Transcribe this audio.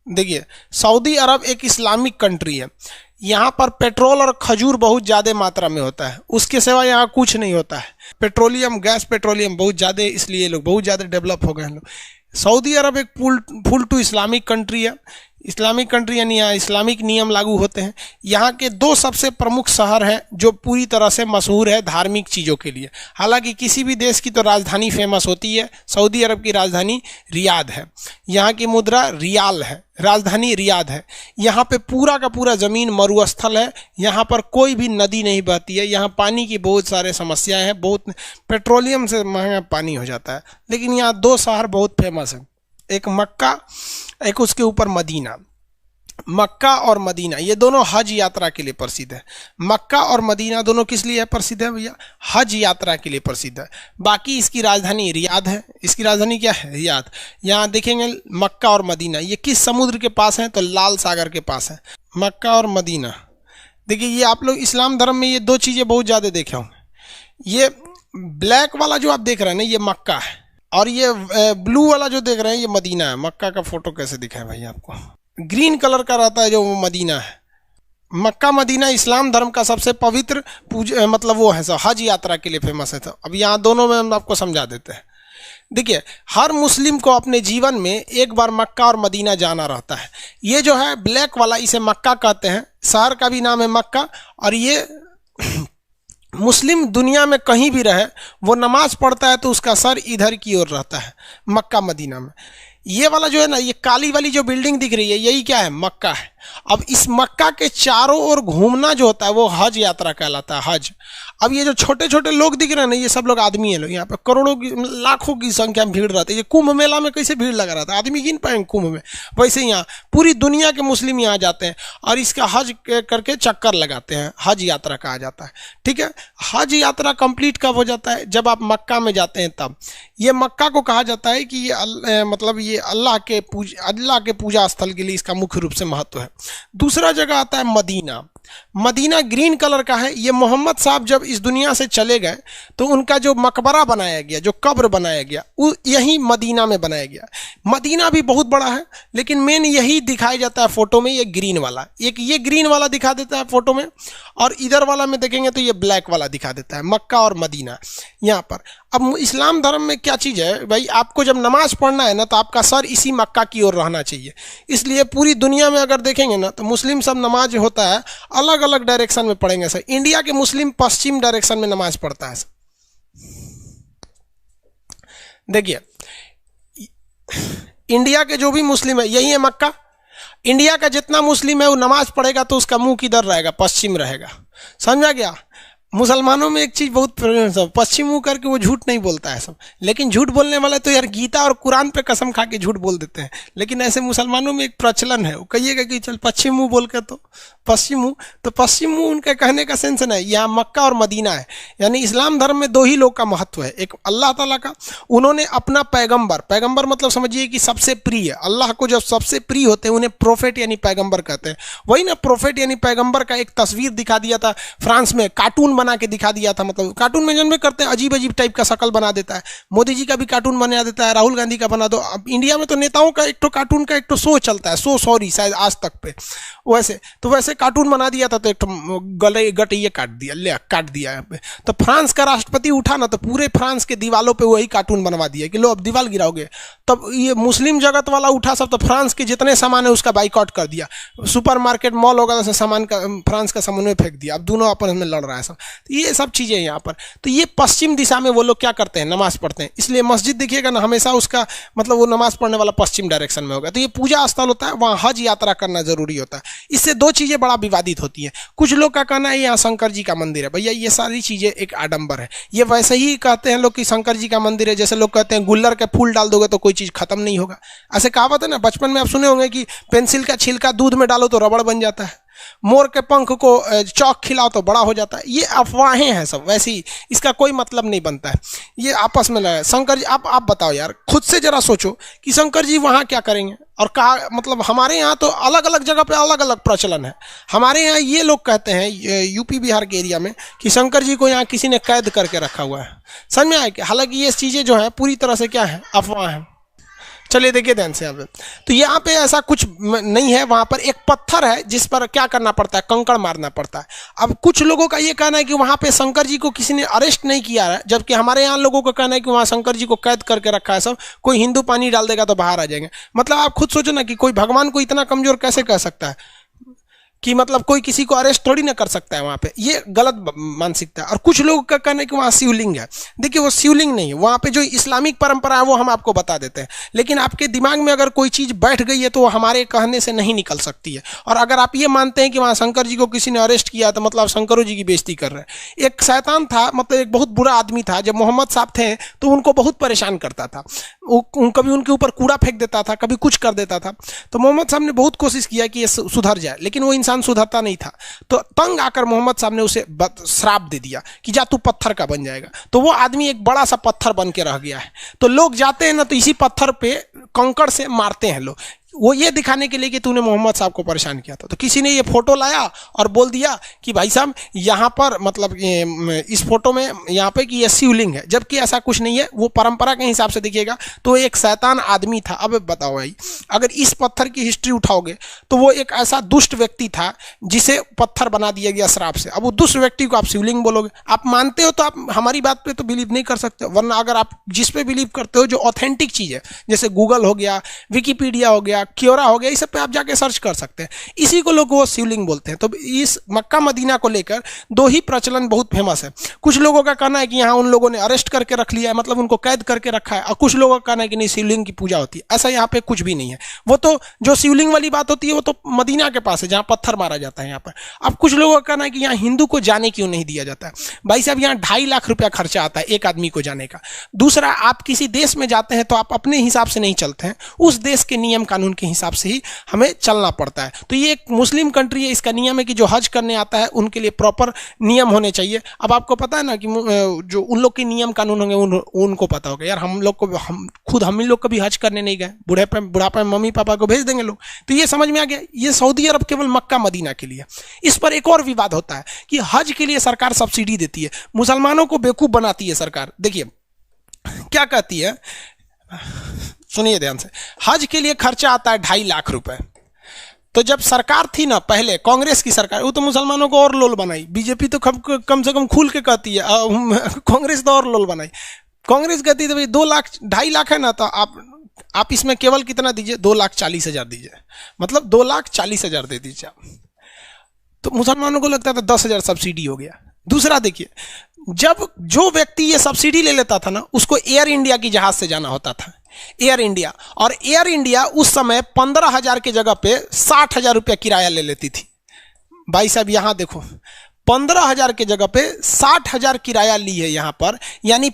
देखिए, सऊदी अरब एक Islamic country है। यहाँ पर पेट्रोल और खजूर बहुत ज़्यादा मात्रा में होता है, उसके सिवा यहाँ कुछ नहीं होता है। पेट्रोलियम, गैस पेट्रोलियम बहुत ज़्यादा, इसलिए लोग बहुत ज़्यादा डेवलप हो गए हैं लोग। सऊदी अरब एक फुल टू इस्लामिक कंट्री है। इस्लामिक कंट्री यानी यहाँ इस्लामिक नियम लागू होते हैं। यहाँ के दो सबसे प्रमुख शहर हैं जो पूरी तरह से मशहूर है धार्मिक चीज़ों के लिए। हालांकि किसी भी देश की तो राजधानी फेमस होती है, सऊदी अरब की राजधानी रियाद है। यहाँ की मुद्रा रियाल है, राजधानी रियाद है। यहाँ पे पूरा का पूरा ज़मीन मरुस्थल है, यहाँ पर कोई भी नदी नहीं बहती है। यहाँ पानी की बहुत सारे समस्याएं हैं, बहुत पेट्रोलियम से महंगा पानी हो जाता है। लेकिन यहाँ दो शहर बहुत फेमस हैं, एक मक्का, एक उसके ऊपर मदीना। मक्का और मदीना ये दोनों हज यात्रा के लिए प्रसिद्ध है। मक्का और मदीना दोनों किस लिए प्रसिद्ध है भैया? हज यात्रा के लिए प्रसिद्ध है। बाकी इसकी राजधानी रियाद है। इसकी राजधानी क्या है? रियाद। यहाँ देखेंगे मक्का और मदीना ये किस समुद्र के पास है? तो लाल सागर के पास है, मक्का और मदीना। देखिए, ये आप लोग इस्लाम धर्म में ये दो चीज़ें बहुत ज़्यादा देखे होंगे। ये ब्लैक वाला जो आप देख रहे हैं ना, ये मक्का है, और ये ब्लू वाला जो देख रहे हैं ये मदीना है। मक्का का फोटो कैसे दिखा है भाई आपको? ग्रीन कलर का रहता है जो वो मदीना है। मक्का मदीना इस्लाम धर्म का सबसे पवित्र मतलब वो है, सब हज यात्रा के लिए फेमस है। तो अब यहाँ दोनों में हम आपको समझा देते हैं। देखिए, हर मुस्लिम को अपने जीवन में एक बार मक्का और मदीना जाना रहता है। ये जो है ब्लैक वाला, इसे मक्का कहते हैं, शहर का भी नाम है मक्का। और ये मुस्लिम दुनिया में कहीं भी रहे, वो नमाज पढ़ता है तो उसका सर इधर की ओर रहता है मक्का मदीना में। ये वाला जो है ना, ये काली वाली जो बिल्डिंग दिख रही है, यही क्या है? मक्का है। अब इस मक्का के चारों ओर घूमना जो होता है वो हज यात्रा कहलाता है, हज। अब ये जो छोटे छोटे लोग दिख रहे हैं ना, ये सब लोग आदमी हैं। लोग यहाँ पे करोड़ों की, लाखों की संख्या में भीड़ रहती है। ये कुंभ मेला में कैसे भीड़ लगा रहता है, आदमी गिन पाएंगे कुंभ में, वैसे यहाँ पूरी दुनिया के मुस्लिम यहाँ जाते हैं और इसका हज करके चक्कर लगाते हैं। हज यात्रा कहा जाता है, ठीक है। हज यात्रा कंप्लीट कब हो जाता है? जब आप मक्का में जाते हैं तब। ये मक्का को कहा जाता है कि ये मतलब ये अल्लाह के पूजा स्थल के लिए इसका मुख्य रूप से महत्व है। दूसरा जगह आता है मदीना। मदीना ग्रीन कलर का है। ये मोहम्मद साहब जब इस दुनिया से चले गए तो उनका जो मकबरा बनाया गया, जो कब्र बनाया गया, वो यही मदीना में बनाया गया। मदीना भी बहुत बड़ा है, लेकिन मेन यही दिखाया जाता है फोटो में, ये ग्रीन वाला। एक ये ग्रीन वाला दिखा देता है फोटो में, और इधर वाला में देखेंगे तो ये ब्लैक वाला दिखा देता है, मक्का और मदीना यहाँ पर। अब इस्लाम धर्म में क्या चीज़ है भाई, आपको जब नमाज पढ़ना है ना तो आपका सर इसी मक्का की ओर रहना चाहिए। इसलिए पूरी दुनिया में अगर देखेंगे ना तो मुस्लिम सब नमाज होता है अलग अलग डायरेक्शन में पढ़ेंगे सर। इंडिया के मुस्लिम पश्चिम डायरेक्शन में नमाज पढ़ता है सर। देखिए, इंडिया के जो भी मुस्लिम है, यही है मक्का। इंडिया का जितना मुस्लिम है वो नमाज पढ़ेगा तो उसका मुंह किधर रहेगा? पश्चिम रहेगा। समझा गया? मुसलमानों में एक चीज़ बहुत सब पश्चिम मुँह करके वो झूठ नहीं बोलता है सब, लेकिन झूठ बोलने वाले तो यार गीता और कुरान पे कसम खा के झूठ बोल देते हैं। लेकिन ऐसे मुसलमानों में एक प्रचलन है, वो कहिएगा कि चल पश्चिम मुँह बोल के, तो पश्चिम मुँह, तो पश्चिम मुँह उनके कहने का सेंस नहीं। यहाँ मक्का और मदीना है, यानी इस्लाम धर्म में दो ही लोग का महत्व है। एक अल्लाह ताला का, उन्होंने अपना पैगम्बर मतलब समझिए कि सबसे प्रिय, अल्लाह को जब सबसे प्रिय होते हैं उन्हें प्रोफेट यानी पैगम्बर कहते हैं। वही ना, प्रोफेट यानी पैगम्बर का एक तस्वीर दिखा दिया था फ्रांस में, कार्टून बना के दिखा दिया था। मतलब कार्टून में जन्म करते हैं, अजीब अजीब टाइप का शक्ल बना देता है। मोदी जी का भी कार्टून बना देता है, राहुल गांधी का बना दो। अब इंडिया में तो नेताओं का एक तो कार्टून का एक तो शो चलता है, सॉरी शायद आज तक पे, वैसे कार्टून बना दिया था तो एक तो गले गटैया काट दिया यहाँ पे। तो फ्रांस का राष्ट्रपति उठा ना तो पूरे फ्रांस के दीवालों पे वही कार्टून बनवा दिया कि लो अब दीवार गिराओगे। तब ये मुस्लिम जगत वाला उठा सब, तो फ्रांस के जितने सामान है उसका बाइकआउट कर दिया। सुपरमार्केट मॉल वगैरह से सामान का फ्रांस का सामान में फेंक दिया। अब दोनों आपस में लड़ रहा है सब। तो ये सब चीज़ें यहाँ पर। तो ये पश्चिम दिशा में वो लोग क्या करते हैं? नमाज पढ़ते हैं। इसलिए मस्जिद देखिएगा ना, हमेशा उसका मतलब वो नमाज पढ़ने वाला पश्चिम डायरेक्शन में होगा। तो ये पूजा स्थल होता है, वहाँ हज यात्रा करना जरूरी होता है। इससे दो चीज़ें बड़ा विवादित होती हैं। कुछ लोग का कहना है यहाँ शंकर जी का मंदिर है। भैया ये सारी चीज़ें एक आडंबर है। ये वैसे ही कहते हैं लोग कि शंकर जी का मंदिर है, जैसे लोग कहते हैं गुल्लर के फूल डाल दोगे तो कोई चीज़ खत्म नहीं होगा। ऐसे कहावत है ना, बचपन में आप सुने होंगे कि पेंसिल का छिलका दूध में डालो तो रबड़ बन जाता है, मोर के पंख को चौक खिलाओ तो बड़ा हो जाता है। ये अफवाहें हैं सब, वैसे ही इसका कोई मतलब नहीं बनता है। ये आपस में लगा शंकर जी। आप बताओ यार, खुद से जरा सोचो कि शंकर जी वहाँ क्या करेंगे। और कहा मतलब हमारे यहाँ तो अलग अलग जगह पे अलग अलग प्रचलन है। हमारे यहाँ ये लोग कहते हैं यूपी बिहार के एरिया में कि शंकर जी को यहाँ किसी ने कैद करके रखा हुआ है। समझ में आए कि हालांकि ये चीज़ें जो है पूरी तरह से क्या है, अफवाह है। चलिए देखिए ध्यान से यहाँ पे, तो यहाँ पे ऐसा कुछ नहीं है, वहां पर एक पत्थर है जिस पर क्या करना पड़ता है, कंकड़ मारना पड़ता है। अब कुछ लोगों का ये कहना है कि वहां पे शंकर जी को किसी ने अरेस्ट नहीं किया है, जबकि हमारे यहाँ लोगों का कहना है कि वहां शंकर जी को कैद करके रखा है सब, कोई हिंदू पानी डाल देगा तो बाहर आ जाएंगे। मतलब आप खुद सोचो ना कि कोई भगवान को इतना कमजोर कैसे कह सकता है कि मतलब कोई किसी को अरेस्ट थोड़ी ना कर सकता है वहां पे, ये गलत मानसिकता है। और कुछ लोगों का कहना है कि वहां शिवलिंग है, देखिए वो शिवलिंग नहीं है, वहां पे जो इस्लामिक परंपरा है वो हम आपको बता देते हैं, लेकिन आपके दिमाग में अगर कोई चीज बैठ गई है तो वो हमारे कहने से नहीं निकल सकती है। और अगर आप ये मानते हैं कि वहां शंकर जी को किसी ने अरेस्ट किया तो मतलब शंकरों जी की बेइज्जती कर रहे हैं। एक शैतान था, मतलब एक बहुत बुरा आदमी था, जब मोहम्मद साहब थे तो उनको बहुत परेशान करता था, कभी उनके ऊपर कूड़ा फेंक देता था, कभी कुछ कर देता था। तो मोहम्मद साहब ने बहुत कोशिश किया कि ये सुधर जाए, लेकिन वो इंसान सुधरता नहीं था। तो तंग आकर मोहम्मद साहब ने उसे श्राप दे दिया कि जा तू पत्थर का बन जाएगा। तो वो आदमी एक बड़ा सा पत्थर बन के रह गया है। तो लोग जाते हैं ना तो इसी पत्थर पे कंकड़ से मारते हैं लोग, वो ये दिखाने के लिए कि तूने मोहम्मद साहब को परेशान किया था। तो किसी ने ये फोटो लाया और बोल दिया कि भाई साहब यहाँ पर मतलब इस फोटो में यहाँ पे कि ये शिवलिंग है, जबकि ऐसा कुछ नहीं है। वो परंपरा के हिसाब से देखिएगा तो एक शैतान आदमी था। अब बताओ भाई, अगर इस पत्थर की हिस्ट्री उठाओगे तो वो एक ऐसा दुष्ट व्यक्ति था जिसे पत्थर बना दिया गया श्राप से। अब वो दुष्ट व्यक्ति को आप शिवलिंग बोलोगे, आप मानते हो तो आप हमारी बात पे तो बिलीव नहीं कर सकते, वरना अगर आप जिस पे बिलीव करते हो जो ऑथेंटिक चीज़ है, जैसे गूगल हो गया, विकीपीडिया हो गया, क्योरा हो गया, इस सब पे आप जाके सर्च कर सकते हैं। इसी को लोग वो शिवलिंग बोलते हैं। तो इस मक्का मदीना को लेकर दो ही प्रचलन बहुत फेमस है। कुछ लोगों का कहना है कि यहाँ उन लोगों ने अरेस्ट करके रख लिया है, मतलब उनको कैद करके रखा है, और कुछ लोगों का कहना है कि नहीं शिवलिंग की पूजा होती है। ऐसा यहाँ पे कुछ भी नहीं है। वो तो जो शिवलिंग वाली बात होती है वो तो मदीना के पास है जहाँ पत्थर मारा जाता है यहाँ पर। अब कुछ लोगों का कहना है कि यहाँ हिंदू को जाने क्यों नहीं दिया जाता है। भाई साहब यहाँ 2.5 लाख रुपया खर्चा आता है एक आदमी को जाने का। दूसरा, आप किसी देश में जाते हैं तो आप अपने हिसाब से नहीं चलते हैं, उस देश के नियम कानून के हिसाब से ही हमें चलना पड़ता है। तो ये एक मुस्लिम कंट्री है, इसका नियम है कि जो हज करने आता है उनके लिए प्रॉपर नियम होने चाहिए। अब आपको पता है ना कि जो उन लोग के नियम कानून होंगे उनको पता होगा। यार हम लोग को हम लोग कभी हज करने नहीं गए, बुढ़ापे में मम्मी पापा को भेज देंगे लोग। तो ये समझ में आ गया, ये सऊदी अरब केवल मक्का मदीना के लिए। इस पर एक और विवाद होता है कि हज के लिए सरकार सब्सिडी देती है, मुसलमानों को बेवकूफ बनाती है सरकार। देखिए क्या कहती है, सुनिए ध्यान से। हज के लिए खर्चा आता है 2.5 लाख रुपए। तो जब सरकार थी ना पहले कांग्रेस की सरकार, वो तो मुसलमानों को और लोल बनाई। बीजेपी तो कम से कम खुल के कहती है, कांग्रेस तो और लोल बनाई। कांग्रेस कहती है भाई 2.5 लाख है ना, तो आप इसमें केवल कितना दीजिए, 2,40,000 दीजिए, मतलब 2,40,000 दे दीजिए आप। तो मुसलमानों को लगता था 10,000 सब्सिडी हो गया। दूसरा देखिए, जब जो व्यक्ति ये सब्सिडी ले लेता था ना, उसको एयर इंडिया की जहाज से जाना होता था, एयर इंडिया। और एयर इंडिया उस समय 15,000 की जगह पे 60,000 रुपया किराया ले लेती थी। भाई साहब यहाँ देखो, 15,000 की जगह पे 60,000 किराया ली है यहाँ पर, यानी